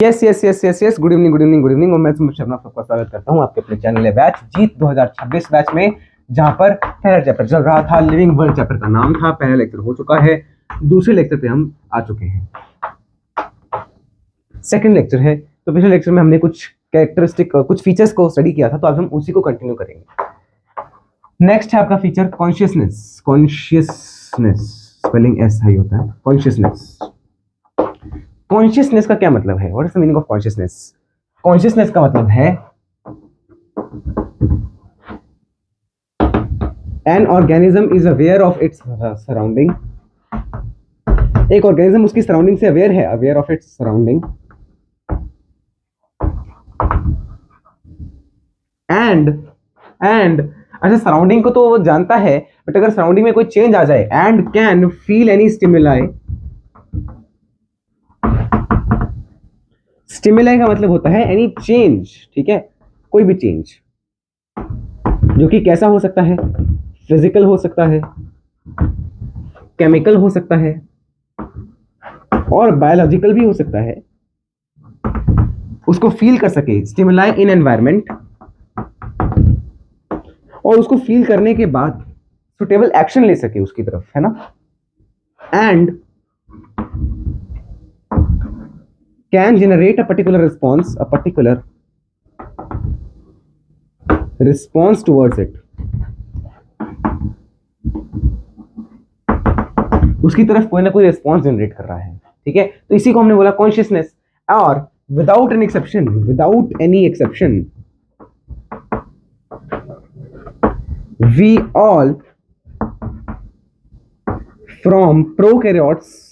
Yes yes yes yes yes good evening good evening good evening. और मैं सुमित शर्मा सबका स्वागत करता हूं आपके अपने चैनल है बैच जीत 2026 बैच में, जहां पर पहला चैप्टर चल रहा था। लिविंग वर्ल्ड चैप्टर का नाम था। पहला लेक्चर हो चुका है, दूसरे लेक्चर पे हम आ चुके हैं। सेकंड लेक्चर है। तो पिछले लेक्चर में हमने कुछ कैरेक्टरिस्टिक कुछ फीचर्स को स्टडी किया था, तो आज हम उसी को कंटिन्यू करेंगे। नेक्स्ट है आपका feature consciousness. Consciousness spelling S high होता है। कॉन्शियसनेस, कॉन्शियसनेस का क्या मतलब है? What is the meaning of consciousness? Consciousness का मतलब है an organism is aware of its surrounding. एक ऑर्गेनिज्म उसकी सराउंडिंग से अवेयर है, aware of its surrounding, and अच्छा, सराउंडिंग को तो वो जानता है, बट अगर सराउंडिंग में कोई चेंज आ जाए, and can feel any stimuli. Stimuli का मतलब होता है एनी चेंज, ठीक है, कोई भी चेंज, जो कि कैसा हो सकता है? फिजिकल हो सकता है, केमिकल हो सकता है, और बायोलॉजिकल भी हो सकता है। उसको फील कर सके, स्टिमुलाई इन एनवायरमेंट, और उसको फील करने के बाद सुटेबल एक्शन ले सके उसकी तरफ, है ना। And can generate a particular response towards it. उसकी तरफ कोई ना कोई रिस्पॉन्स जनरेट कर रहा है, ठीक है। तो इसी को हमने बोला कॉन्शियसनेस। और without any exception we all from prokaryotes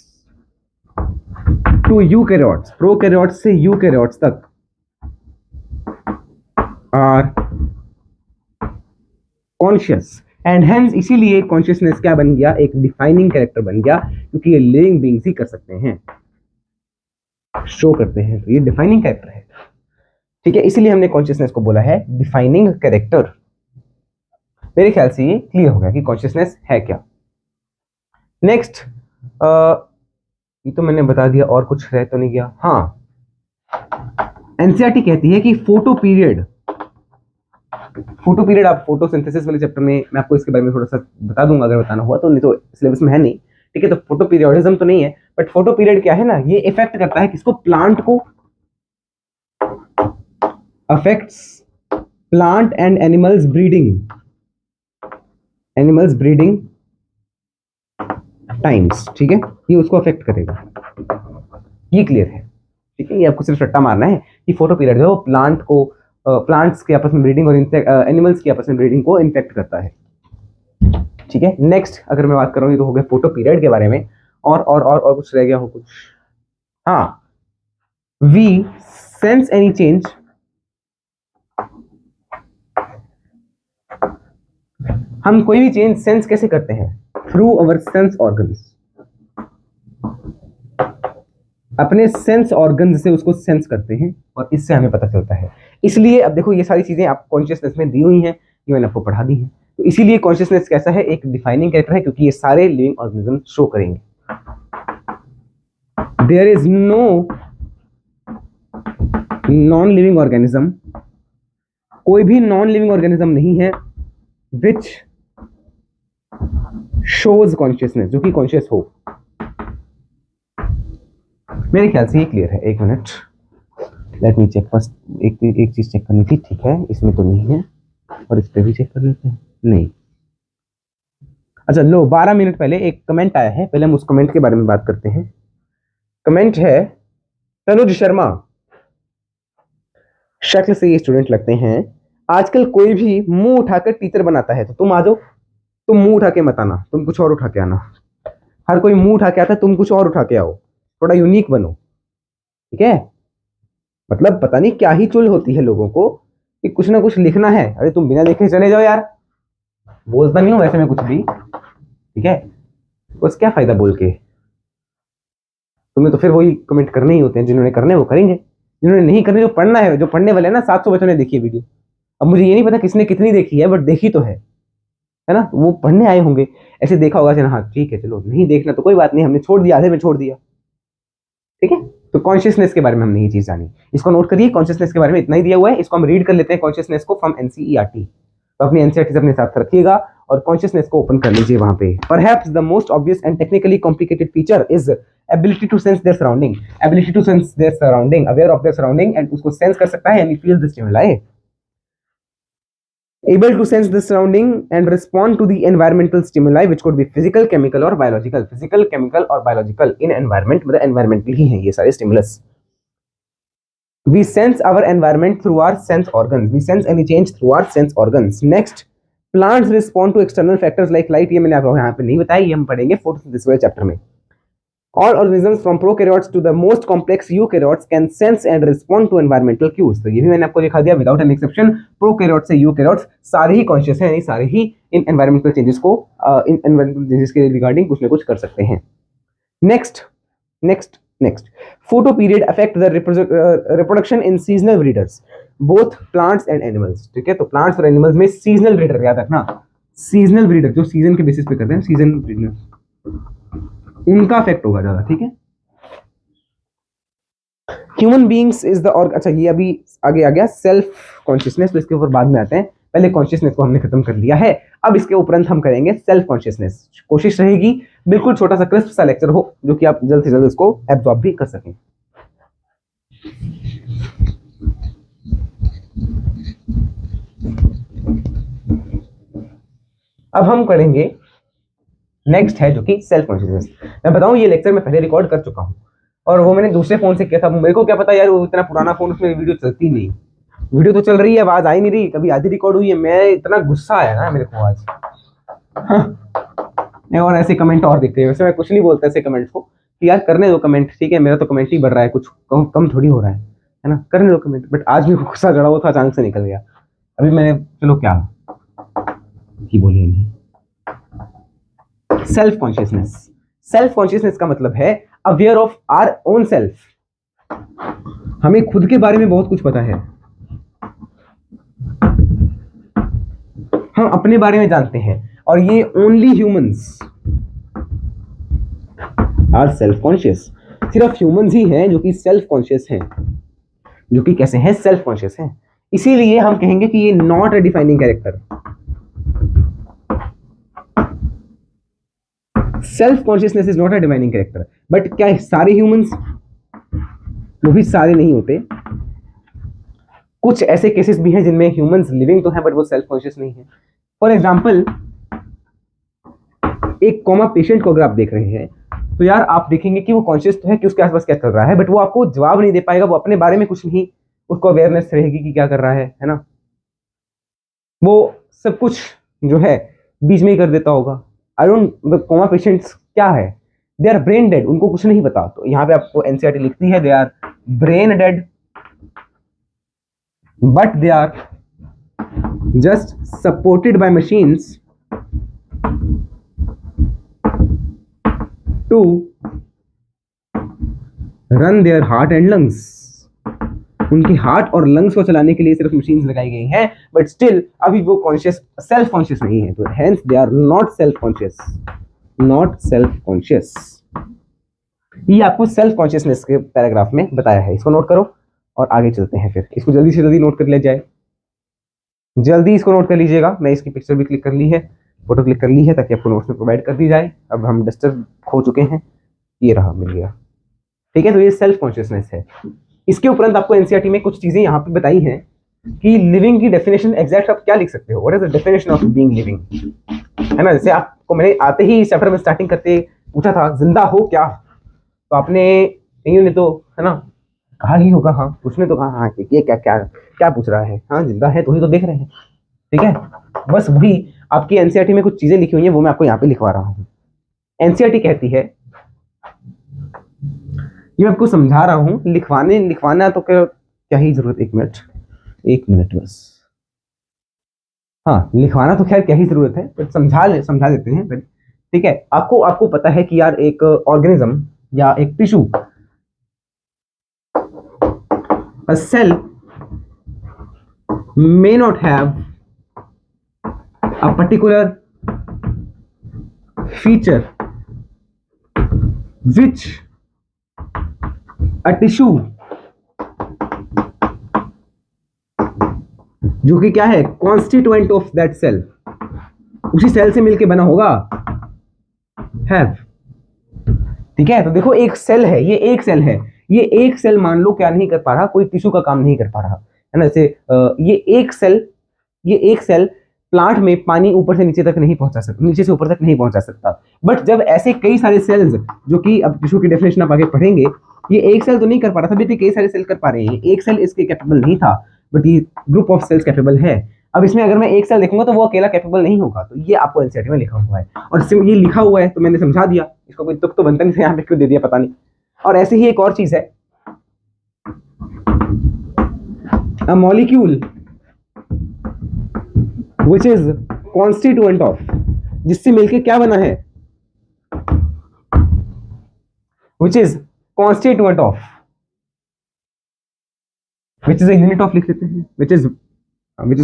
to eukaryotes, prokaryotes से यूकैरियोट्स तक, आर कॉन्शियस। एंड हेंस इसीलिए कॉन्शियसनेस क्या बन गया? एक डिफाइनिंग कैरेक्टर बन गया, क्योंकि ये लिविंग बीइंग्स ही कर सकते हैं, शो करते हैं, तो ये डिफाइनिंग कैरेक्टर है, ठीक है। इसीलिए हमने कॉन्शियसनेस को बोला है डिफाइनिंग कैरेक्टर। मेरे ख्याल से ये क्लियर हो गया कि कॉन्शियसनेस है क्या। नेक्स्ट, ये तो मैंने बता दिया, और कुछ रह तो नहीं गया। हाँ, एनसीईआरटी कहती है कि फोटो पीरियड आप फोटोसिंथेसिस वाले चैप्टर में मैं आपको इसके बारे में थोड़ा सा बता दूंगा अगर बताना हुआ तो, नहीं तो सिलेबस में है नहीं, ठीक है। तो फोटो पीरियडिज्म तो नहीं है, बट फोटो पीरियड क्या है ना, ये इफेक्ट करता है किसको? प्लांट को। Affects plant and animals breeding times, ठीक है। ये उसको अफेक्ट करेगा, ये क्लियर है, ठीक है। ये आपको सिर्फ रट्टा मारना है कि फोटो पीरियड जो प्लांट्स के आपस में ब्रीडिंग और एनिमल्स की आपस में ब्रीडिंग को इन्फेक्ट करता है, ठीक है। नेक्स्ट अगर मैं बात कर रहा हूँ, ये तो हो गया फोटो पीरियड के बारे में। और कुछ रह गया हो कुछ? हाँ, वी सेंस एनी चेंज, हम कोई भी चेंज सेंस कैसे करते हैं? थ्रू अवर सेंस ऑर्गन्स, अपने सेंस ऑर्गन से उसको सेंस करते हैं, और इससे हमें पता चलता है। इसलिए अब देखो, ये सारी चीजें आप कॉन्शियसनेस में दी हुई हैं, ये मैंने आपको पढ़ा दी है। तो इसीलिए कॉन्शियसनेस कैसा है? एक डिफाइनिंग कैरेक्टर है, क्योंकि ये सारे लिविंग ऑर्गेनिज्म शो करेंगे। There is no non living organism, कोई भी नॉन लिविंग ऑर्गेनिज्म नहीं है विच शोज कॉन्शियसनेस, जो कि कॉन्शियस हो। मेरे ख्याल से ये क्लियर है। एक minute, let me check first. एक चीज चेक करनी थी, ठीक है, इसमें तो नहीं है, और इस पे भी चेक कर लेते हैं। नहीं, अच्छा लो, 12 मिनट पहले एक कमेंट आया है, पहले हम उस कमेंट के बारे में बात करते हैं। कमेंट है तनुज शर्मा, शक्ल से ये स्टूडेंट लगते हैं। आजकल कोई भी मुंह उठाकर टीचर बनाता है, तो तुम आ जाओ, तुम मुंह उठा के मत आना, तुम कुछ और उठा के आना। हर कोई मुंह उठा के आता है, तुम कुछ और उठा के आओ, थोड़ा यूनिक बनो, ठीक है। मतलब पता नहीं क्या ही चुल होती है लोगों को कि कुछ ना कुछ लिखना है। अरे तुम बिना देखे चले जाओ यार, बोलता नहीं हूं वैसे में कुछ भी, ठीक है। बस क्या फायदा बोल के, तुम्हें तो फिर वही कमेंट करने ही होते हैं, जिन्होंने करने वो करेंगे, जिन्होंने नहीं करने, जो पढ़ना है, जो पढ़ने वाले हैं ना, 700 बच्चों ने देखी है वीडियो। अब मुझे ये नहीं पता किसने कितनी देखी है, बट देखी तो है ना। वो पढ़ने आए होंगे, ऐसे देखा होगा, हाँ ठीक है चलो, नहीं देखना तो कोई बात नहीं, हमने छोड़ दिया, आधे में छोड़ दिया, ठीक है। तो कॉन्शियसनेस के बारे में हमने ये चीज जानी, इसको नोट करिए। कॉन्शियसनेस के बारे में इतना ही दिया हुआ है, इसको हम रीड कर लेते हैं कॉन्शियसनेस को फ्रॉम एनसीईआरटी। तो अपनी एनसीईआरटी से अपने साथ रखिएगा और कॉन्शियसनेस को ओपन कर लीजिए वहां पे। Perhaps the most obvious and technically complicated feature is ability to sense their surrounding, ability to sense their surrounding, aware of their surrounding, and उसको सेंस कर सकता है यानी feel the stimuli, able to sense the surrounding and respond to the environmental stimuli which could be physical, chemical or biological, physical, chemical और biological in environment, मतलब environmental ही हैं ये सारे stimulus. We sense our environment through our sense organs, we sense any change through our sense organs. Next, plants respond to external factors like light, ये मैंने आपको यहाँ पे नहीं बताया, ये हम पढ़ेंगे फोटोसिंथेसिस वाले चैप्टर में। All organisms from prokaryotes to the most complex eukaryotes can sense and respond to environmental cues. तो ये भी मैंने आपको दिखा दिया विदाउट एन एक्सेप्शन, प्रोकैरियोट्स से यूकैरियोट्स सारे ही कॉन्शियस हैं, यानी सारे ही इन एनवायरमेंटल चेंजेस को इन एनवायरमेंटल चेंजेस के रिगार्डिंग कुछ ना कुछ कर सकते हैं। Next photo period affect the reproduction in seasonal breeders both plants and animals. ठीक है, तो प्लांट्स और एनिमल्स में सीजनल ब्रीडर याद रखना, सीजनल ब्रीडर जो सीजन के बेसिस पे करते हैं, सीजन ब्रीडर उनका इफेक्ट होगा ज्यादा। ठीक है, ह्यूमन बीइंग्स इज द और अच्छा ये अभी आगे आ गया सेल्फ कॉन्शियसनेस, तो इसके ऊपर बाद में आते हैं, पहले कॉन्शियसनेस को हमने खत्म कर लिया है। अब इसके उपरांत हम करेंगे सेल्फ कॉन्शियसनेस। कोशिश रहेगी बिल्कुल छोटा सा क्रिस्प सा लेक्चर हो जो कि आप जल्द से जल्द इसको एब्जॉर्ब भी कर सकें। अब हम करेंगे नेक्स्ट है जो कि सेल्फ कॉन्शियसनेस। मैं बताऊं ये लेक्चर मैं पहले रिकॉर्ड कर चुका हूं और वो मैंने दूसरे फोन से किया था, मेरे को क्या पता यार वो इतना पुराना फोन, उसमें वीडियो चलती नहीं, वीडियो तो चल रही है आवाज आ ही नहीं रही, कभी आधी रिकॉर्ड हुई है। मैं इतना गुस्सा आया ना मेरे को आज। और ऐसे कमेंट और दिख रहे हैं, वैसे मैं कुछ नहीं बोलता ऐसे कमेंट्स को कि यार करने दो कमेंट, ठीक है मेरा तो कमेंट ही बढ़ रहा है, कुछ कम थोड़ी हो रहा है ना, करने दो कमेंट। बट आज भी गुस्सा चढ़ा हुआ था, अचानक से निकल गया। अभी मैंने चलो क्या की बोली नहीं। सेल्फ कॉन्शियसनेस, सेल्फ कॉन्शियसनेस का मतलब है aware of our own self. हमें खुद के बारे में बहुत कुछ पता है, हम अपने बारे में जानते हैं और ये only humans are self conscious. सिर्फ ह्यूमंस ही हैं जो कि सेल्फ कॉन्शियस हैं, जो कि कैसे हैं, सेल्फ कॉन्शियस हैं। इसीलिए हम कहेंगे कि ये not a defining character. Self consciousness is not a defining character. But क्या सारे ह्यूमंस, वो भी सारे नहीं होते, कुछ ऐसे केसेस भी हैं जिनमें ह्यूमंस लिविंग तो हैं बट वो सेल्फ कॉन्शियस नहीं है। फॉर एग्जाम्पल एक कोमा पेशेंट को अगर आप देख रहे हैं तो यार आप देखेंगे कि वो कॉन्शियस तो है कि उसके आसपास क्या चल रहा है, बट वो आपको जवाब नहीं दे पाएगा, वो अपने बारे में कुछ नहीं, उसको अवेयरनेस रहेगी कि क्या कर रहा है ना, वो सब कुछ जो है बीच में ही कर देता होगा। आई डोंट, कोमा पेशेंट्स क्या है, दे आर ब्रेन डेड, उनको कुछ नहीं पता। तो यहाँ पे आपको एनसीईआरटी लिखती है they are brain dead but they are just supported by machines to run their heart and lungs. उनके हार्ट और लंग्स को चलाने के लिए सिर्फ मशीन्स लगाई गई हैं, बट स्टिल अभी वो कॉन्शियस, सेल्फ कॉन्शियस नहीं है। तो hence they are not self conscious, not self conscious. ये आपको सेल्फ कॉन्शियसनेस के पैराग्राफ में बताया है, इसको नोट करो और आगे चलते हैं। फिर इसको जल्दी से जल्दी नोट कर लिया जाए, जल्दी इसको नोट कर लीजिएगा। मैं इसकी पिक्चर भी क्लिक कर ली है, फोटो क्लिक कर ली है ताकि आपको नोट्स में प्रोवाइड कर दी जाए। अब हम डस्टर खो चुके हैं, ये रहा, मिल गया। ठीक है, तो ये सेल्फ कॉन्शियसनेस है। इसके उपरांत आपको एनसीईआरटी में कुछ चीजें यहाँ पे बताई हैं कि लिविंग की डेफिनेशन एग्जैक्ट आप क्या लिख सकते हो, what is the definition of being living, है ना। जैसे आपको मैंने आते ही इस चैप्टर में स्टार्टिंग करते पूछा था जिंदा हो क्या, तो आपने ने तो है ना कहा ही होगा हाँ, उसने तो कहा हाँ, ये क्या क्या क्या पूछ रहा है, हाँ जिंदा है तो ही तो देख रहे हैं। ठीक है, बस वही आपकी एनसीईआरटी में कुछ चीजें लिखी हुई हैं, वो मैं आपको यहाँ पे लिखवा रहा हूँ। एनसीईआरटी कहती है, ये मैं आपको समझा रहा हूँ, लिखवाना तो क्या ही जरूरत, एक मिनट बस। हाँ, लिखवाना तो खैर क्या ही जरूरत है, बट समझा देते हैं। ठीक है, आपको पता है कि यार एक ऑर्गेनिज्म या एक tissue, a cell may not have a particular feature which a tissue जो कि क्या है, कॉन्स्टिट्यूएंट ऑफ दैट सेल, उसी सेल से मिलके बना होगा, हैव। ठीक है, तो देखो एक सेल है, ये एक सेल है, ये एक सेल मान लो क्या नहीं कर पा रहा, कोई टिश्यू का काम नहीं कर पा रहा है ना। जैसे ये एक सेल प्लांट में पानी ऊपर से नीचे तक नहीं पहुंचा सकता, नीचे से ऊपर तक नहीं पहुंचा सकता। बट जब ऐसे कई सारे सेल्स, जो कि अब टिश्यू की डेफिनेशन आप आगे पढ़ेंगे, ये एक सेल तो नहीं कर पा रहा था, अभी कई सारे सेल कर पा रहे हैं। एक सेल इसके कैपेबल नहीं था, बट ये ग्रुप ऑफ सेल्स कैपेबल है। अब इसमें अगर मैं एक सेल देखूंगा तो वो अकेला कैपेबल नहीं होगा, तो ये आपको एनसीईआरटी में लिखा हुआ है, और ये लिखा हुआ है तो मैंने समझा दिया, इसको कोई तुक तो बनता नहीं था, यहाँ पे क्यों दे दिया पता नहीं। और ऐसे ही एक और चीज है, a molecule which is constituent of, जिससे मिलके क्या बना है, which is constituent of, which is a unit of लिख लेते हैं, which is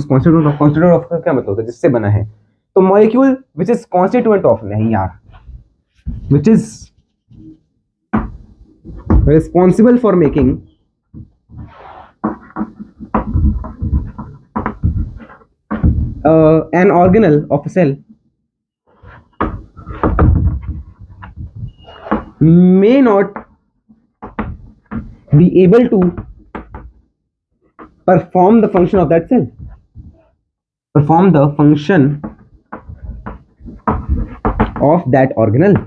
constituent of. Constituent of का क्या मतलब होता है, जिससे बना है। तो molecule which is constituent of, नहीं यार, which is responsible for making an organelle of a cell may not be able to perform the function of that cell, perform the function of that organelle।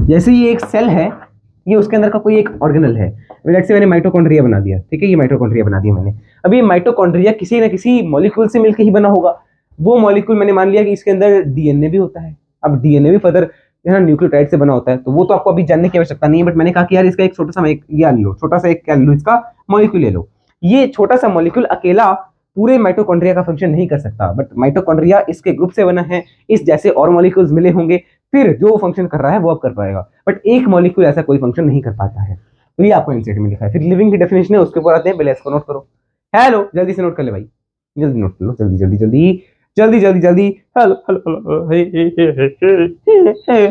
जैसे ये एक cell है, ये उसके अंदर का कोई एक ऑर्गेनल है, लेट्स से मैंने माइटोकॉन्ड्रिया बना दिया, ठीक है, ये माइटोकॉन्ड्रिया बना दिया मैंने। अब ये माइटोकॉन्ड्रिया किसी ना किसी मॉलिक्यूल से मिलकर ही बना होगा। वो मॉलिक्यूल मैंने मान लिया कि इसके अंदर डीएनए भी होता है। अब डीएनए भी फर्दर न्यूक्लियोटाइड से बना होता है, तो वो तो आपको अभी जानने की आवश्यकता नहीं है, बट मैंने कहा कि यार इसका एक छोटा सा ये लो, छोटा सा एक क्या लो, इसका मॉलिक्यूल ले लो। ये छोटा सा मॉलिक्यूल अकेला पूरे माइटोकॉन्ड्रिया का फंक्शन नहीं कर सकता, बट माइटोकॉन्ड्रिया इसके ग्रुप से बना है, इस जैसे और मॉलिक्यूल्स मिले होंगे, फिर जो फंक्शन कर रहा है वो अब कर पाएगा, बट एक मॉलिक्यूल ऐसा कोई फंक्शन नहीं कर पाता है। तो ये आपको एनसीईआरटी में लिखा है। फिर लिविंग की डेफिनेशन है, उसके ऊपर आते हैं, पहले इसको नोट करो। हेलो, जल्दी से नोट कर ले भाई, जल्दी नोट कर लो, जल्दी जल्दी जल्दी जल्दी जल्दी जल्दी। हेलो हेलो,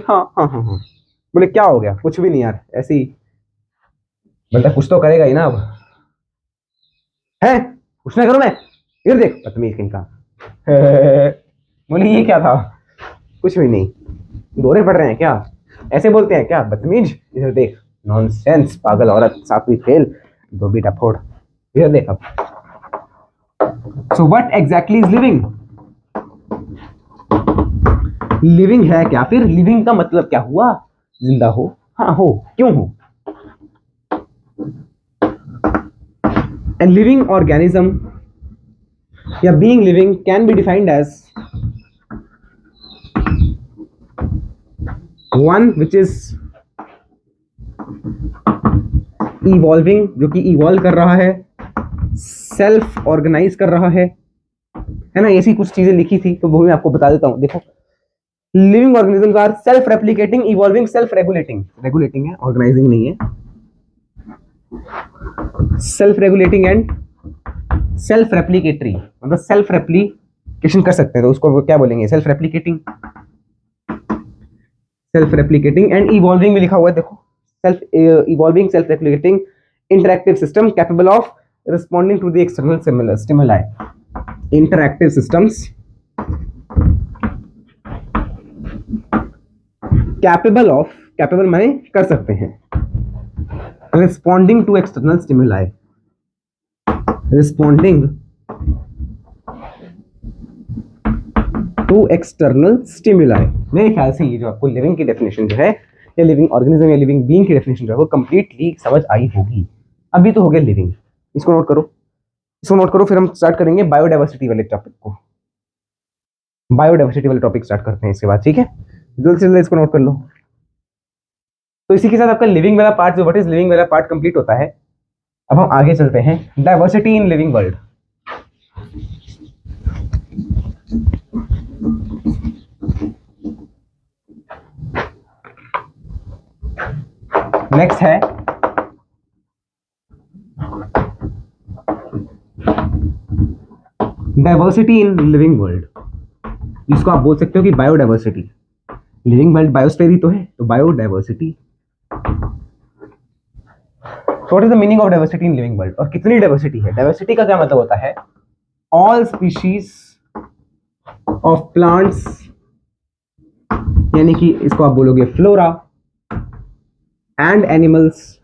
हाँ हाँ हाँ हाँ। बोले क्या हो गया, कुछ भी नहीं यार, ऐसे ही बंदा कुछ तो करेगा ही ना। अब है कुछ ना करो, मैं इधर देख, बदतमीज कहीं का। बोले ये क्या था, कुछ भी नहीं, दौरे पड़ रहे हैं क्या, ऐसे बोलते हैं क्या, बदतमीज, इधर देख, नॉनसेंस, पागल औरत, सातवीं फेल, दो बेटा फोड़, इधर देख। अब so what exactly is living, living है क्या, फिर लिविंग का मतलब क्या हुआ, जिंदा हो, हाँ हो, क्यों हो। A living organism या being living can be defined as one which is evolving, जो कि evolve कर रहा है, self organize कर रहा है ना। ऐसी कुछ चीजें लिखी थी, तो वो भी मैं आपको बता देता हूं। देखो, living organisms are self replicating, evolving, self regulating, regulating है, ऑर्गेनाइजिंग नहीं है, self regulating and self replicatory, मतलब सेल्फ रेप्लिकेशन कर सकते हैं, तो उसको क्या बोलेंगे, self replicating, self replicating and evolving भी लिखा हुआ है, देखो, self evolving, self replicating, interactive system capable of responding to the external stimuli, interactive systems capable of, capable माने कर सकते हैं, responding to external stimuli, responding to external stimuli. मेरे ख्याल से ये जो आपको लिविंग की डेफिनेशन जो है, या लिविंग ऑर्गेनिज्म या लिविंग बीइंग की डेफिनेशन जो है, वो कंप्लीटली समझ आई होगी। अभी तो हो गया लिविंग, इसको नोट करो, इसको नोट करो। फिर हम स्टार्ट करेंगे बायोडाइवर्सिटी वाले टॉपिक को, बायोडाइवर्सिटी वाले टॉपिक स्टार्ट करते हैं इसके बाद, ठीक है, जल्दी से जल्दी इसको नोट कर लो। तो इसी के साथ आपका लिविंग वाला पार्ट, जो व्हाट इज लिविंग वाला पार्ट कंप्लीट होता है। अब हम आगे चलते हैं, diversity in living world. Next है डाइवर्सिटी इन लिविंग वर्ल्ड, जिसको आप बोल सकते हो कि बायोडाइवर्सिटी। लिविंग वर्ल्ड बायोस्फीयर ही तो है, तो biodiversity what is the meaning of diversity in living world? और कितनी डाइवर्सिटी है? डाइवर्सिटी का क्या मतलब होता है? ऑल स्पीशीज ऑफ प्लांट्स, यानी कि इसको आप बोलोगे फ्लोरा, एंड एनिमल्स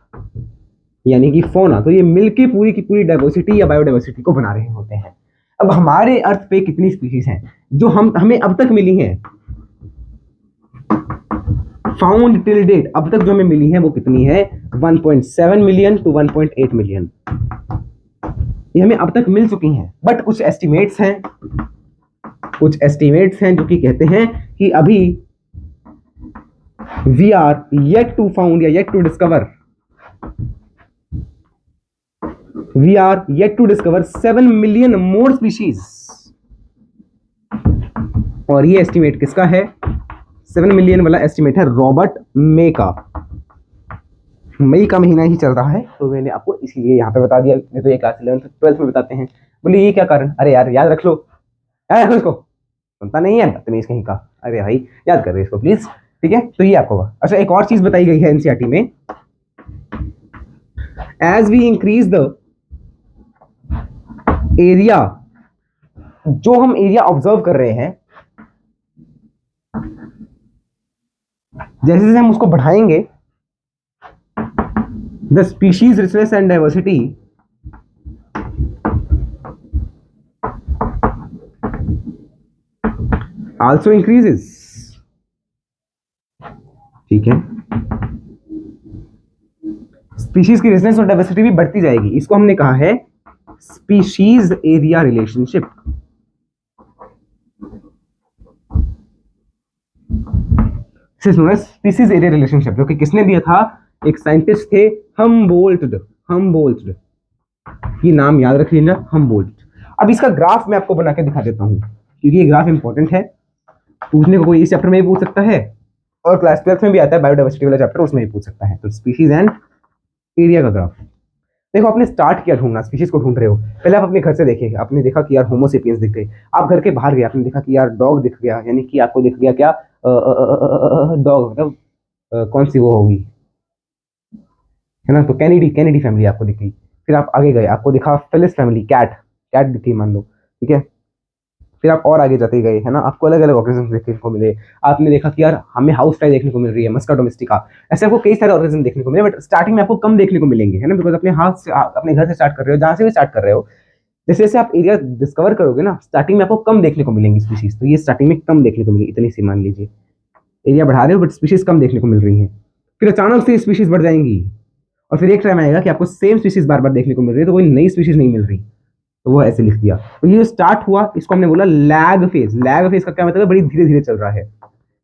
यानी कि फोना। तो ये मिलके पूरी की पूरी डाइवर्सिटी या बायोडाइवर्सिटी को बना रहे होते हैं। अब हमारे अर्थ पे कितनी स्पीशीज हैं जो हमें अब तक मिली हैं? फाउंड टिल डेट, अब तक जो हमें मिली है वो कितनी है? 1.7 मिलियन टू 1.8 मिलियन, ये हमें अब तक मिल चुकी हैं। बट कुछ एस्टिमेट्स हैं, जो कि कहते हैं कि अभी we are yet to found या yet to discover, we are yet to discover 7 million more species। और ये एस्टिमेट किसका है? 7 मिलियन वाला एस्टिमेट है रॉबर्ट मे का। मई का महीना ही चल रहा है तो मैंने आपको इसीलिए यहाँ पे बता दिया। नहीं तो ये क्लास 11th 12th में बताते हैं। बोले ये क्या कारण? अरे यार याद रख लो, याद रखो इसको, सुनता नहीं है बदतमीज कहीं का। अरे भाई याद कर रहे इसको प्लीज, ठीक है? तो ये आपको होगा। अच्छा, एक और चीज बताई गई है एनसीईआरटी में, as we increase the area, जो हम एरिया ऑब्जर्व कर रहे हैं, जैसे जैसे हम उसको बढ़ाएंगे, the species richness and diversity also increases. ठीक है, स्पीशीज की रिचनेस और डाइवर्सिटी भी बढ़ती जाएगी। इसको हमने कहा है species area relationship. Species area relationship, जो कि किसने दिया था? एक साइंटिस्ट थे, हमबोल्ट। ये नाम याद रख लीजिए, हमबोल्ट। अब इसका ग्राफ मैं आपको बना के दिखा देता हूं, क्योंकि ये ग्राफ इंपॉर्टेंट है। पूछने को कोई इस चैप्टर में भी पूछ सकता है, और क्लास 12th में भी आता है बायोडाइवर्सिटी वाला चैप्टर, उसमें भी पूछ सकता है। तो स्पीशीज एंड एरिया का ग्राफ देखो। आपने स्टार्ट किया ढूंढना, स्पीशीज को ढूंढ रहे हो। पहले आप अपने घर से देखे, आपने देखा कि यार होमोसेपियंस दिख गए। आप घर के बाहर गए, आपने देखा कि यार डॉग दिख गया, यानी कि आपको दिख गया क्या? डॉग, मतलब कौन सी वो होगी, है ना? तो कैनिडी फैमिली आपको दिख गई। फिर आप आगे गए, आपको दिखा फेलिस फैमिली, कैट दिखी मान लो, ठीक है? फिर आप और आगे जाते गए, है ना? आपको अलग अलग ऑर्गेनिज्म देखने को मिले। आपने देखा कि यार हमें हाउस फ्लाई देखने को मिल रही है, मस्का डोमेस्टिका। ऐसे आपको कई सारे ऑर्गेनिज्म देखने को मिले, बट स्टार्टिंग में आपको कम देखने को मिलेंगे, है ना? बिकॉज अपने हाथ से, अपने घर से स्टार्ट कर रहे हो, जहां से भी स्टार्ट कर रहे हो, जैसे जैसे आप एरिया डिस्कवर करोगे ना, स्टार्टिंग में आपको कम देखने को मिलेंगी स्पीशीज। तो ये स्टार्टिंग में कम देखने को मिलेगी, इतनी सी मान लीजिए। एरिया बढ़ा रहे हो बट स्पीशीज कम देखने को मिल रही है। फिर अचानक से स्पीशीज बढ़ जाएंगी, और फिर एक टाइम आएगा कि आपको सेम स्पीशीज बार बार देखने को मिल रही है, तो कोई नई स्पीशीज नहीं मिल रही, तो वो ऐसे लिख दिया। तो ये स्टार्ट हुआ, इसको हमने बोला लैग फेज। लैग फेज का क्या मतलब है? बड़ी धीरे धीरे चल रहा है।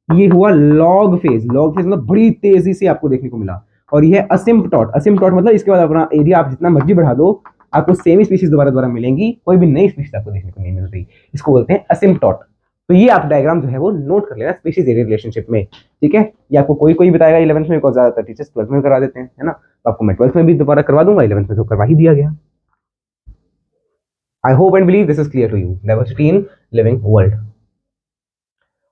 ये हुआ लॉग फेज। लॉग फेज मतलब बड़ी तेजी से आपको देखने को मिला। और ये है असिम्पटोट। असिम्पटोट मतलब इसके बाद अपना एरिया आप जितना मर्जी बढ़ा दो, आपको सेम स्पीशीज दोबारा मिलेंगी, कोई भी नई स्पीशीज आपको देखने को नहीं मिल रही। इसको बोलते हैं असिम्पटोट। तो ये आप डायग्राम जो है वो नोट कर लेना स्पीशीज एरिया रिलेशनशिप में, ठीक है? ये आपको कोई कोई बताएगा 11th में, ज्यादातर टीचर्स 12th में करा देते हैं, है ना? तो आपको मैं 12th में भी दोबारा करवा दूंगा, 11th में तो करवा ही दिया गया। I hope and believe this is clear to you. Diversity in living world.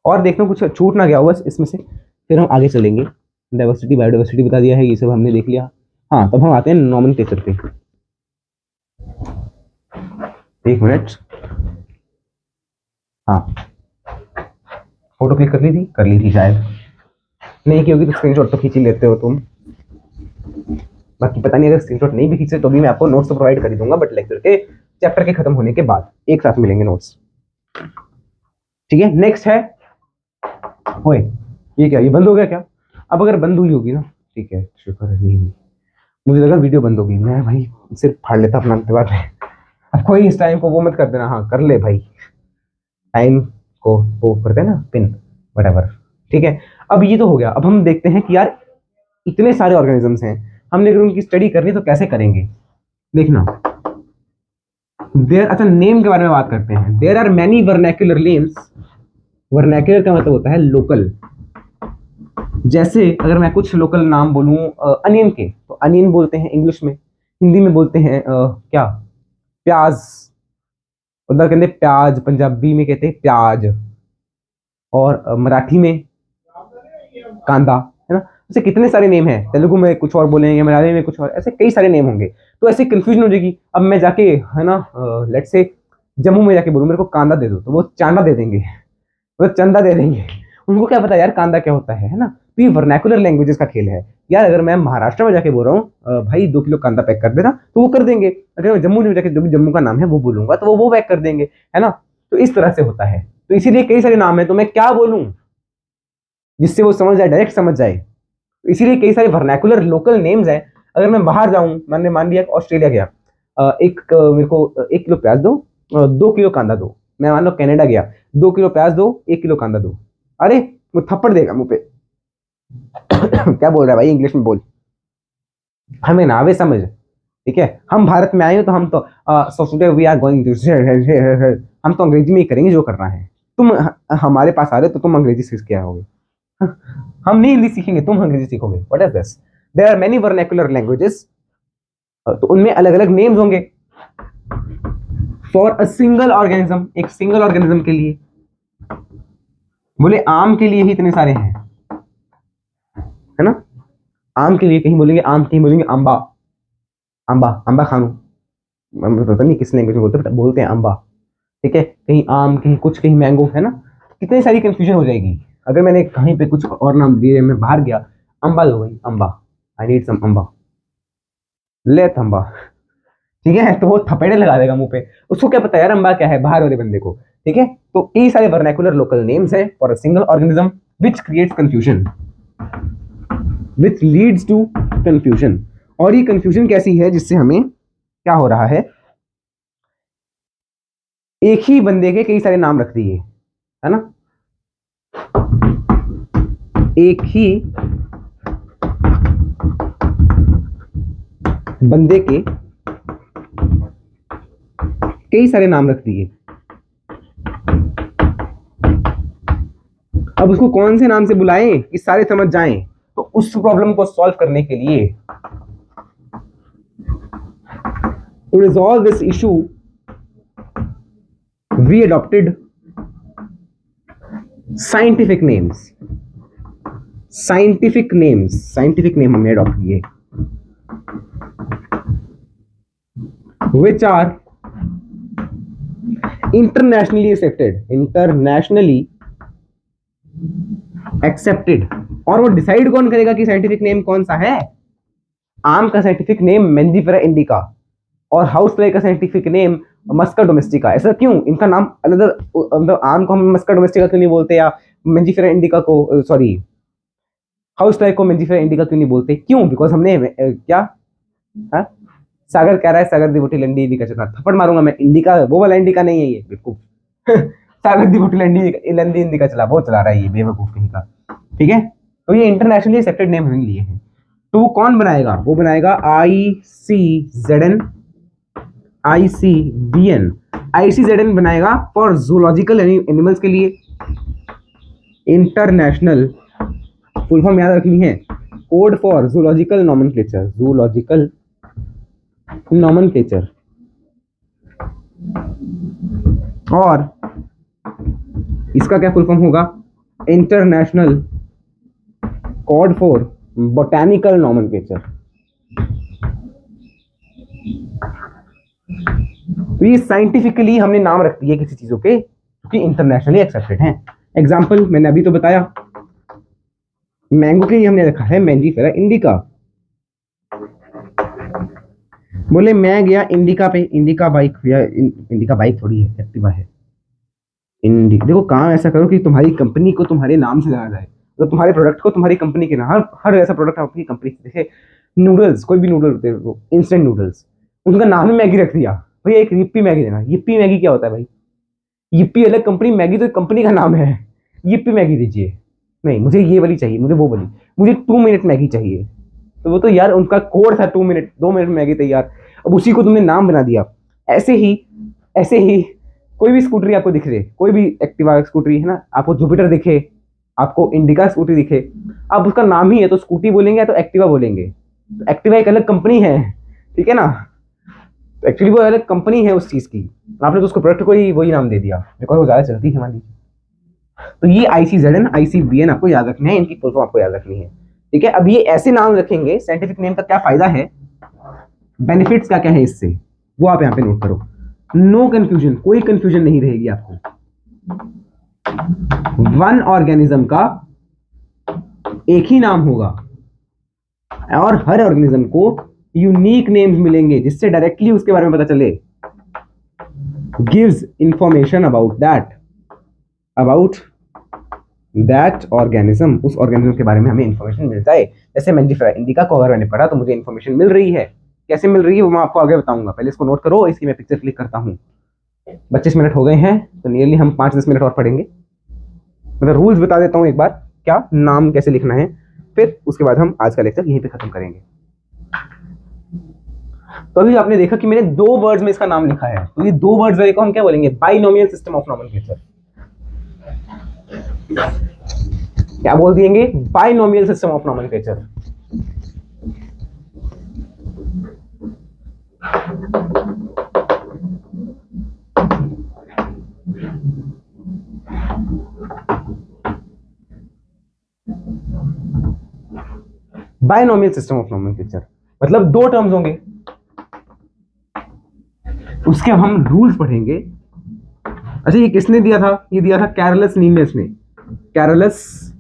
और देखना कुछ छूट ना गया हो बस इसमें से, फिर हम आगे चलेंगे। डाइवर्सिटी बायोडाइवर्सिटी बता दिया है, ये सब हमने देख लिया। हाँ, तब हम आते हैं नॉमेनक्लेचर पे। एक मिनट, हाँ, फोटो क्लिक कर ली थी शायद। नहीं की होगी तो स्क्रीनशॉट तो खींच ही लेते हो तुम। बाकी पता नहीं, अगर स्क्रीनशॉट नहीं भी खींचे तो भी मैं आपको नोट्स तो प्रोवाइड कर ही दूंगा, बट लेक्चर के चैप्टर के खत्म होने के बाद एक साथ मिलेंगे नोट्स, ठीक है? नेक्स्ट है, ओए ये क्या, ये बंद हो गया क्या? अब अगर बंद हुई होगी ना, ठीक है, शुक्र है नहीं हुई। मुझे लगा वीडियो बंद होगी, मैं भाई सिर्फ फाड़ लेता अपना बाद में। अब कोई इस टाइम को वो मत कर देना, हाँ कर ले भाई, टाइम को वो करते हैं ना पिन, वटएवर, ठीक है? अब ये तो हो गया। अब हम देखते हैं कि यार इतने सारे ऑर्गेनिजम्स हैं, हमने अगर उनकी स्टडी करनी तो कैसे करेंगे? देखना, देयर, अच्छा नेम के बारे में बात करते हैं। There are many vernacular names. Vernacular का मतलब होता है लोकल। जैसे अगर मैं कुछ लोकल नाम बोलूं अनियन के, तो अनियन बोलते हैं इंग्लिश में, हिंदी में बोलते हैं क्या? प्याज। उधर कहते हैं प्याज, पंजाबी में कहते हैं प्याज, और मराठी में कांदा, है ना? ऐसे कितने सारे नेम हैं, तेलुगु में कुछ और बोलेंगे, मलयाली में कुछ और, ऐसे कई सारे नेम होंगे, तो ऐसे कंफ्यूजन हो जाएगी। अब मैं जाके, है ना, लेट्स से जम्मू में जाके बोलूँ मेरे को कांदा दे दो, तो वो चांदा दे देंगे, वो चंदा दे देंगे। उनको क्या पता यार कांदा क्या होता है ना। तो ये वर्नाकुलर लैंग्वेजेस का खेल है यार। अगर मैं महाराष्ट्र में जाके बोल रहा हूँ भाई 2 किलो कांदा पैक कर देना, तो वो कर देंगे। अगर मैं जम्मू में जाके जो भी जम्मू का नाम है वो बोलूंगा, तो वो पैक कर देंगे, है ना। तो इस तरह से होता है। तो इसीलिए कई सारे नाम है, तो मैं क्या बोलूं जिससे वो समझ जाए, डायरेक्ट समझ जाए। तो इसीलिए कई सारे वर्नाकुलर लोकल नेम्स हैं। अगर मैं बाहर जाऊं, मैंने मान लिया ऑस्ट्रेलिया गया, मेरे को 1 किलो प्याज दो, 2 किलो कांदा दो। मैं मान लो कनाडा गया, 2 किलो प्याज दो, 1 किलो कांदा दो। अरे वो थप्पड़ देगा मुंह पे। क्या बोल रहा है भाई, इंग्लिश में बोल, हमें ना आवे समझ। ठीक है, हम भारत में आए हो तो हम तो so today we are going to, हम तो अंग्रेजी में ही करेंगे जो करना है। तुम हमारे पास आ रहे हो तो तुम अंग्रेजी सीख के आओगे। हम नहीं हिंदी सीखेंगे, तुम अंग्रेजी सीखोगे। What is this? There are many vernacular languages, तो उनमें अलग अलग नेम्स होंगे फॉर अ सिंगल ऑर्गेनिज्म, एक सिंगल ऑर्गेनिज्म के लिए। बोले आम के लिए ही इतने सारे हैं, है ना। आम के लिए कहीं बोलेंगे आम, कहीं बोलेंगे आंबा, आंबा आंबा खानू, पता नहीं किस लैंग्वेज में बोलते हैं, बोलते हैं आंबा। ठीक है, कहीं आम, कहीं कुछ, कहीं मैंगो, है ना। कितनी सारी कंफ्यूजन हो जाएगी। अगर मैंने कहीं पे कुछ और नाम दिए, मैं बाहर गया, अम्बा दो भाई, अम्बा, आई नीड सम अम्बा, ले अम्बा। ठीक है, तो वो थपेड़े लगा देगा मुंह पे। उसको क्या पता यार अम्बा क्या है, बाहर वाले बंदे को। ठीक है, तो ये सारे वर्नाकुलर लोकल नेम्स है for a single organism which creates confusion, which leads to confusion. और ये कंफ्यूजन कैसी है, जिससे हमें क्या हो रहा है, एक ही बंदे के कई सारे नाम रख दिए, है ना। एक ही बंदे के कई सारे नाम रख दिए। अब उसको कौन से नाम से बुलाएं कि सारे समझ जाएं। तो उस प्रॉब्लम को सॉल्व करने के लिए, to resolve this issue, we adopted scientific names. Scientific names, scientific name हमने अडॉप्ट किए, which are internationally accepted। और वो डिसाइड कौन करेगा कि साइंटिफिक नेम कौन सा है। आम का साइंटिफिक नेम मेंजिफेरा इंडिका, और हाउस फ्लाई का साइंटिफिक नेम मस्का डोमेस्टिका। ऐसा क्यों, इनका नाम अलग, मतलब आम को हम मस्का डोमेस्टिका क्यों नहीं बोलते, या मेंजिफेरा इंडिका को, सॉरी, हाउस फ्लाई को मेंजिफेरा इंडिका क्यों नहीं बोलते, क्यों? बिकॉज हमने क्या, हा? सागर कह रहा है सागर दी बोटी लंडी इंडिका चला, थप्पड़ मारूंगा मैं। इंडिका वो वाला इंडिका नहीं है ये, बेवकूफ। सागर दी बोटी लंडी इंडिका चला, बहुत चला रहा है ये बेवकूफ कहीं का। ठीक है, तो ये इंटरनेशनली एक्सेप्टेड नेम हमने लिए हैं। तो वो कौन बनाएगा, वो बनाएगा ICZN, ICBN। ICZN बनाएगा फॉर जूलॉजिकल एनिमल्स के लिए। इंटरनेशनल फुल फॉर्म याद रखनी है, code for zoological nomenclature, zoological nomenclature. और इसका क्या फुल फॉर्म होगा, international code for botanical nomenclature. तो ये साइंटिफिकली हमने नाम रख दिए किसी चीजों के क्योंकि इंटरनेशनली एक्सेप्टेड हैं। एग्जाम्पल मैंने अभी तो बताया, मैंगो के लिए हमने रखा है मेंजिफेरा इंडिका। बोले मैं गया इंडिका पे, इंडिका बाइक, इंडिका बाइक थोड़ी है, एक्टिवा है। देखो काम ऐसा करो कि तुम्हारी कंपनी को तुम्हारे नाम से जाना जाए, तो तुम्हारे प्रोडक्ट को तुम्हारी कंपनी के नाम, हर ऐसा प्रोडक्ट आपकी कंपनी से, जैसे नूडल्स, कोई भी नूडल होते हैं इंस्टेंट नूडल्स, उनका नाम ही मैगी रख दिया, भैया एक yippee मैगी देना। yippee मैगी क्या होता है भाई, yippee अलग कंपनी, मैगी तो कंपनी का नाम है। yippee मैगी दीजिए, नहीं मुझे ये वाली चाहिए, मुझे वो वाली, मुझे 2 मिनट मैगी चाहिए। तो वो तो यार उनका कोड था 2 मिनट, 2 मिनट मैगी तैयार। अब उसी को तुमने नाम बना दिया। ऐसे ही कोई भी स्कूटरी आपको दिख रही है, कोई भी एक्टिवा स्कूटरी है ना, आपको जुपिटर दिखे, आपको इंडिका स्कूटी दिखे, आप उसका नाम ही है तो स्कूटी बोलेंगे या तो एक्टिवा बोलेंगे। तो एक्टिवा एक अलग कंपनी है, ठीक है ना, तो एक्चुअली वो अलग कंपनी है उस चीज की, आपने तो उसको प्रोडक्ट को ही वही नाम दे दिया बिकॉज वो ज्यादा चलती है हमारी। तो ये ICZN ICBN आपको याद रखना है, इनकी फुल फॉर्म आपको याद रखनी है। ठीक है, अब ये ऐसे नाम रखेंगे, साइंटिफिक नेम का क्या फायदा है, बेनिफिट्स क्या क्या है इससे, वो आप यहाँ पे नोट करो। नो कंफ्यूजन, कोई कंफ्यूजन नहीं रहेगी आपको। वन ऑर्गेनिज्म का एक ही नाम होगा और हर ऑर्गेनिज्म को यूनिक नेम्स मिलेंगे जिससे डायरेक्टली उसके बारे में पता चले। Gives information about that organism, उस ऑर्गेनिज्म के बारे में हमें इंफॉर्मेशन मिल जाए। जैसे मैंजिफेरा इंडिका को अगर मैंने पढ़ा तो मुझे इंफॉर्मेशन मिल रही है, कैसे मिल रही है वो मैं आपको आगे बताऊंगा। पहले इसको नोट करो, इसकी मैं पिक्चर क्लिक करता हूँ। 25 मिनट हो गए हैं तो नियरली हम 5-10 मिनट और पढ़ेंगे। मतलब रूल्स बता देता हूँ एक बार, क्या नाम कैसे लिखना है, फिर उसके बाद हम आज का लेक्चर यहीं पे खत्म करेंगे। तो अभी आपने देखा कि मैंने 2 वर्ड्स में इसका नाम लिखा है, तो ये 2 वर्ड्स वाले को हम क्या बोलेंगे, बाइनोमियल सिस्टम ऑफ नोमेनक्लेचर। क्या बोल दिएंगे, binomial system of nomenclature. Binomial system of nomenclature मतलब 2 टर्म्स होंगे, उसके हम रूल्स पढ़ेंगे। अच्छा ये किसने दिया था, ये दिया था कैरोलस लिनियस ने। कैरोलस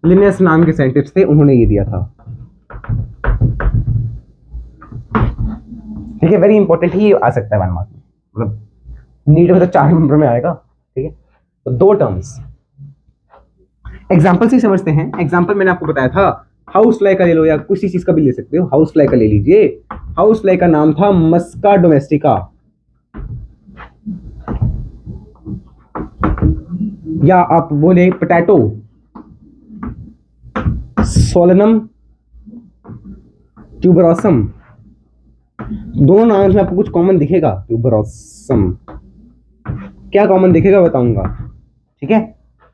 लिनियस नाम के साइंटिस्ट थे, उन्होंने ये दिया था। ठीक है, वेरी इंपॉर्टेंट ही आ सकता है 1 मार्क में, मतलब नीट में तो 4 नंबर में आएगा। ठीक है, तो 2 टर्म्स एग्जाम्पल से समझते हैं। एग्जाम्पल मैंने आपको बताया था, हाउस फ्लाई का ले लो या किसी चीज का भी ले सकते हो। हाउस फ्लाई का ले लीजिए, हाउस फ्लाई का नाम था मस्का डोमेस्टिका, या आप बोले पोटैटो, सोलनम ट्यूबरोसम। दोनों नाम में आपको कुछ कॉमन दिखेगा, ट्यूबरोसम क्या कॉमन दिखेगा बताऊंगा। ठीक है,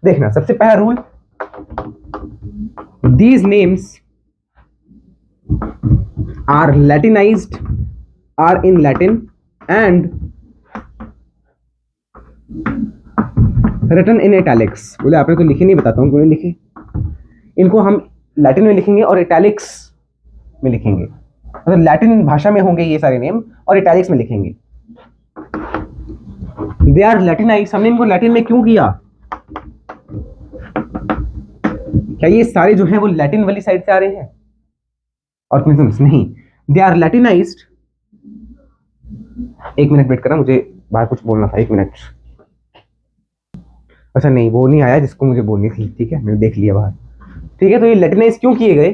देखना सबसे पहला rule, these names are Latinized, are in Latin and written in italics। बोले आपने तो लिखे नहीं, बताता हूँ क्यों लिखे। इनको हम लैटिन में लिखेंगे और इटैलिक्स में लिखेंगे, मतलब लैटिन भाषा में होंगे ये सारे नेम और इटैलिक्स में लिखेंगे। दे आर लैटिनाइज्ड, हमने इनको लैटिन में क्यों किया, क्या ये सारे जो हैं वो लैटिन वाली साइड से आ रहे हैं ऑर्गेनिजम्स? नहीं, दे आर लैटिनाइज्ड। 1 मिनट वेट करना, मुझे बाहर कुछ बोलना था, 1 मिनट। अच्छा नहीं, वो नहीं आया जिसको मुझे बोलनी थी। ठीक है, मैंने देख लिया बाहर। ठीक है, तो ये लैटिनाइज क्यों किए गए,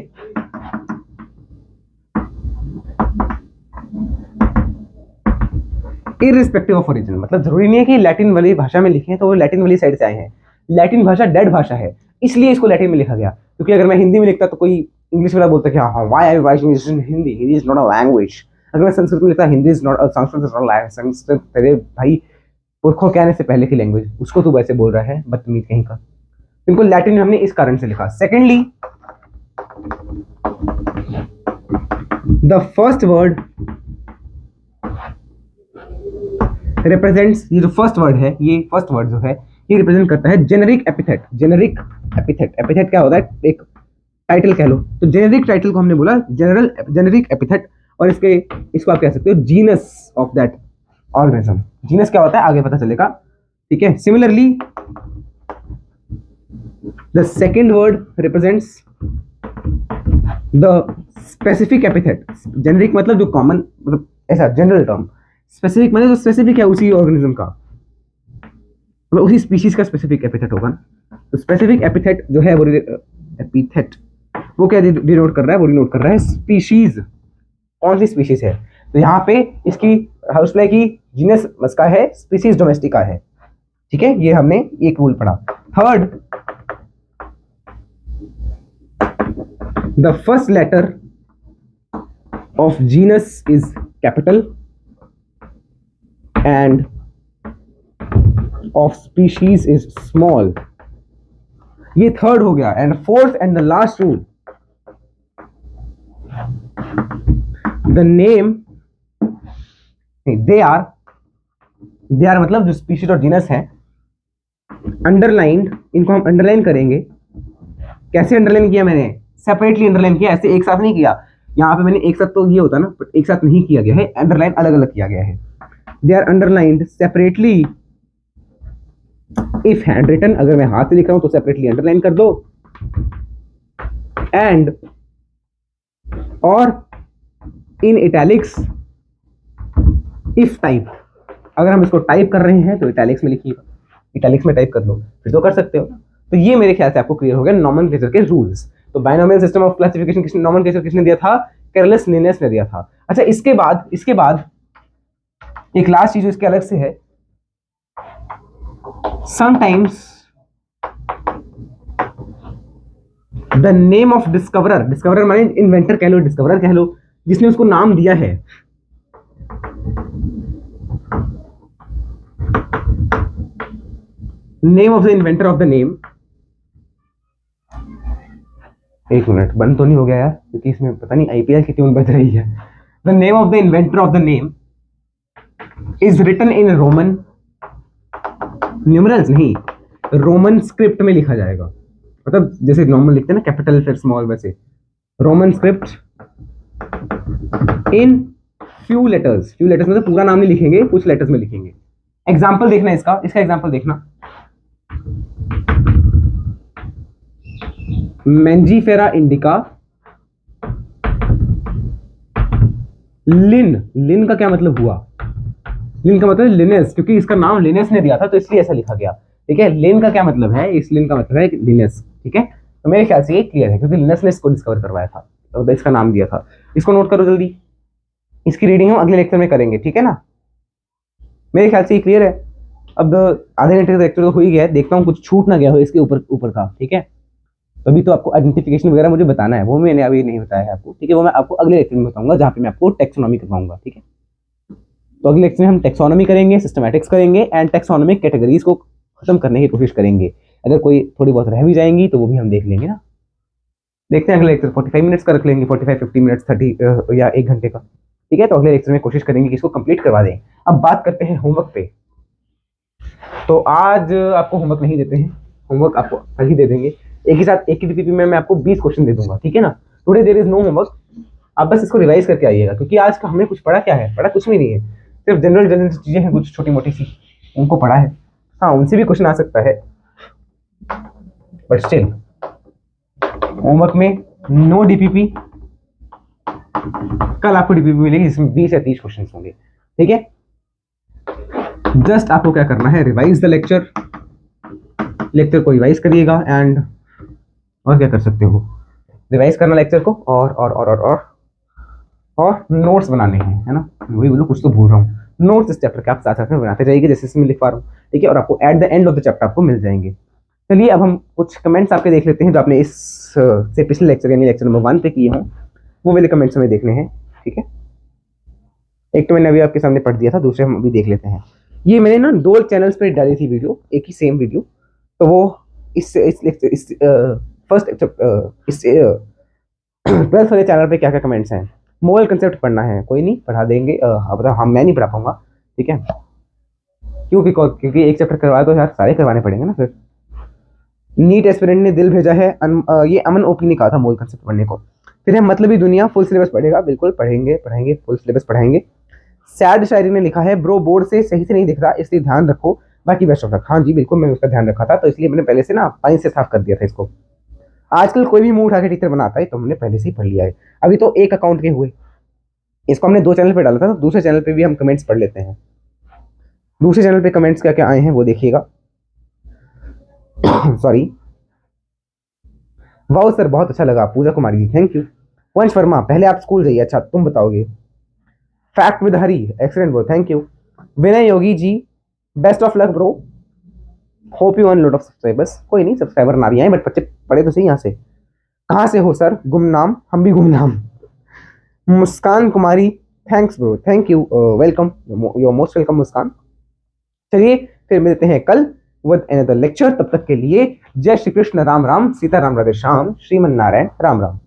इररिस्पेक्टिव ऑफ ओरिजिन, मतलब जरूरी नहीं है कि लैटिन वाली भाषा में लिखे तो वो लैटिन वाली साइड से आए हैं। लैटिन भाषा डेड भाषा है, इसलिए इसको लैटिन में लिखा गया। क्योंकि अगर मैं हिंदी में लिखता तो कोई इंग्लिश वाला बोलता कि हाँ why are you writing this in Hindi, Hindi is not a language. अगर मैं संस्कृत में लिखता Hindi is not, Sanskrit is not language, Sanskrit तेरे भाई पुरखों के आने से पहले की लैंग्वेज, उसको तू वैसे बोल रहा है, बदतमीज कहीं का। इनको लैटिन में हमने इस कारण से लिखा। Secondly, the first word represents, ये जो फर्स्ट वर्ड है, ये फर्स्ट वर्ड जो है ये रिप्रेजेंट करता है generic epithet. Generic epithet, epithet क्या होता है, एक टाइटल कह लो। तो जेनेरिक टाइटल को हमने बोला जनरल जेनेरिक एपिथेट, और इसको आप कह सकते हो genus of that organism. Genus क्या होता है आगे पता चलेगा। ठीक है, similarly the second word represents the specific epithet. Generic मतलब जो कॉमन, मतलब ऐसा जनरल टर्म। स्पेसिफिक मतलब जो स्पेसिफिक है उसी ऑर्गेनिज्म का, मतलब उसी स्पीशीज का स्पेसिफिक एपिथेट होगा। तो स्पेसिफिक एपिथेट जो है वो एपिथेट वो क्या डिनोट कर रहा है, वो डिनोट कर रहा है स्पीशीज, कौन सी स्पीशीज है। तो यहाँ पे इसकी हाउस फ्लाई की जीनस मस्का है, स्पीशीज डोमेस्टिका है। ठीक है, ये हमने एक रूल पढ़ा। Third, the first letter of genus is capital and of species is small। ये थर्ड हो गया। And fourth and the last rule, the name, they are मतलब जो स्पीशीज और जीनस है अंडरलाइंड, इनको हम अंडरलाइन करेंगे। कैसे अंडरलाइन किया मैंने, सेपरेटली अंडरलाइन किया, ऐसे एक साथ नहीं किया। यहाँ पे मैंने एक साथ तो ये होता ना, बट एक साथ नहीं किया गया है, अंडरलाइन अलग अलग किया गया है। They are underlined separately if hand written, अगर मैं हाथ से लिख रहा हूं तो सेपरेटली अंडरलाइन कर दो, एंड और इन इटैलिक्स इफ टाइप, अगर हम इसको टाइप कर रहे हैं तो इटैलिक्स में लिखिएगा, इटैलिक्स में टाइप कर लो, फिर तो कर सकते हो। तो ये मेरे ख्याल से आपको क्लियर हो गया नॉमेनक्लेचर के रूल्स। तो बाइनोमियल सिस्टम ऑफ क्लासिफिकेशन किसने, नॉमेनक्लेचर किसने दिया था, कैरलस लिनेस ने दिया था। अच्छा, इसके बाद एक लास्ट चीज इसके अलग से है, sometimes the name of discoverer, discoverer माने इन्वेंटर कह लो, डिस्कवरर कह लो, जिसने उसको नाम दिया है, name of the inventor of the name, एक मिनट बंद तो नहीं हो गया यार, क्योंकि इसमें पता नहीं आईपीएल की ट्यून बज रही है। The name of the inventor of the name is written in Roman numerals, नहीं रोमन स्क्रिप्ट में लिखा जाएगा, मतलब जैसे नॉर्मल लिखते हैं ना कैपिटल फिर स्मॉल, वैसे Roman script in few letters, few letters मतलब पूरा नाम नहीं लिखेंगे, कुछ लेटर्स में लिखेंगे। एग्जाम्पल देखना इसका एग्जाम्पल देखना, मैंजीफेरा इंडिका, लिन का क्या मतलब हुआ, लिन का मतलब लिनेस, क्योंकि इसका नाम लिनेस ने दिया था तो इसलिए ऐसा लिखा गया, ठीक है। लिन का क्या मतलब है, इस लिन का मतलब है लिनेस, ठीक है। तो मेरे ख्याल से ये क्लियर है, क्योंकि लिनेस ने इसको डिस्कवर करवाया था तो इसका नाम दिया था। इसको नोट करो जल्दी, इसकी रीडिंग हम अगले लेक्चर में करेंगे, ठीक है ना। मेरे ख्याल से ये क्लियर है। अब आधे घंटे का लेक्चर तो हो ही गया है, देखता हूँ कुछ छूट ना गया हो इसके ऊपर का, ठीक है। तो अभी तो आपको आइडेंटिफिकेशन वगैरह मुझे बताना है, वो मैंने अभी नहीं बताया है आपको, ठीक है। वो मैं आपको अगले लेक्चर में बताऊंगा, जहाँ पे मैं आपको टेक्सोनॉमी करवाऊंगा, ठीक है। तो अगले लेक्चर में हम टेक्सोनॉमी करेंगे, सिस्टमैटिक्स करेंगे, एंड टेक्सोनॉमिक कैटेगरीज को खत्म करने की कोशिश करेंगे। अगर कोई थोड़ी बहुत रह भी जाएंगी तो वो भी हम देख लेंगे ना। देखते हैं अगले लेक्चर 45 मिनट्स का रख लेंगे, 45-50 मिनट्स 30 या 1 घंटे का, ठीक है। तो अगले लेक्चर में कोशिश करेंगे कि इसको कंप्लीट करवा दें। अब बात करते हैं होमवर्क पे। तो आज आपको होमवर्क नहीं देते हैं, होमवर्क आपको कल ही दे देंगे, एक ही साथ एक ही डीपीपी में मैं आपको 20 क्वेश्चन दे दूंगा, ठीक है ना। Today there is no homework, आप बस इसको रिवाइज करके आइएगा, क्योंकि आज का हमने कुछ पढ़ा क्या है, पढ़ा कुछ भी नहीं है, सिर्फ जनरल चीजें हैं कुछ छोटी मोटी सी, उनको पढ़ा है। हाँ, उनसे भी क्वेश्चन आ सकता है, बट स्टिल होमवर्क में नो डीपीपी। कल आपको डीपीपी मिलेगी जिसमें 20 या 30 क्वेश्चन होंगे, ठीक है। जस्ट आपको क्या करना है, रिवाइज द लेक्चर, लेक्चर को रिवाइज करिएगा, एंड और क्या कर सकते हो, रिवाइज करना लेक्चर को, और नोट्स बनाने हैं, है ना। वही बोलो, कुछ तो भूल रहा हूँ। नोट्स इस चैप्टर के आप साथ साथ में बनाते जाइए, जैसे इसमें लिख पा रहा हूँ, ठीक है। और आपको at the end of the chapter आपको मिल जाएंगे। चलिए अब हम कुछ कमेंट्स आपके देख लेते हैं, जो आपने इस से पिछले लेक्चर यानी लेक्चर नंबर 1 पे किए हों, वो वाले कमेंट्स हमें देखने हैं, ठीक है। एक तो मैंने अभी आपके सामने पढ़ दिया था, दूसरे हम अभी देख लेते हैं। ये मैंने ना 2 चैनल्स पे डाली थी वीडियो, एक ही सेम वीडियो, तो वो इस फर्स्ट इस 12th वाले चैनल पे क्या क्या कमेंट्स हैं। मोरल कंसेप्ट पढ़ना है, कोई नहीं पढ़ा देंगे, हम मैं नहीं पढ़ा पाऊंगा, ठीक है। क्योंकि एक चैप्टर करवाया तो यार सारे करवाने पड़ेंगे ना फिर। नीट एस्पिरेंट ने दिल भेजा है, ये अमन ओपी ने कहा था मोरल कंसेप्ट पढ़ने को। फिर है मतलब ही दुनिया, फुल सिलेबस पढ़ेगा, बिल्कुल पढ़ेंगे फुल सिलेबस पढ़ाएंगे। सैड शायरी ने लिखा है, ब्रो बोर्ड से सही से नहीं दिख रहा, इसलिए ध्यान रखो, बाकी बेस्ट ऑफ लक। हाँ जी बिल्कुल, मैंने उसका ध्यान रखा था, तो इसलिए मैंने पहले से ना पानी से साफ कर दिया था इसको। आजकल कोई भी मुंह उठा के टीचर बनाता है, तो हमने पहले से ही पढ़ लिया है। अभी तो एक अकाउंट के हुए, इसको हमने 2 चैनल पे डाला था, तो दूसरे चैनल पे भी हम कमेंट्स पढ़ लेते हैं। दूसरे चैनल पे कमेंट्स क्या क्या आए हैं वो देखिएगा। सॉरी, वाओ सर बहुत अच्छा लगा, पूजा कुमारी जी थैंक यू। वंश वर्मा, पहले आप स्कूल जाइए, अच्छा तुम बताओगे। Fact with Hari, excellent bro, thank you. Vinay Yogi ji, best of luck bro, hope you earn lot of subscribers. कोई नहीं, सब्सक्राइबर ना भी आए, बट बच्चे पढ़े तो सही। यहाँ से कहाँ से हो सर, गुमनाम, हम भी गुमनाम। Muskan Kumari, thanks bro, thank you, welcome, you are most welcome Muskan. चलिए फिर मिलते हैं कल विद अनदर लेक्चर, तब तक के लिए जय श्री कृष्ण, राम राम, सीता राम, राधे श्याम, श्रीमन नारायण, राम राम।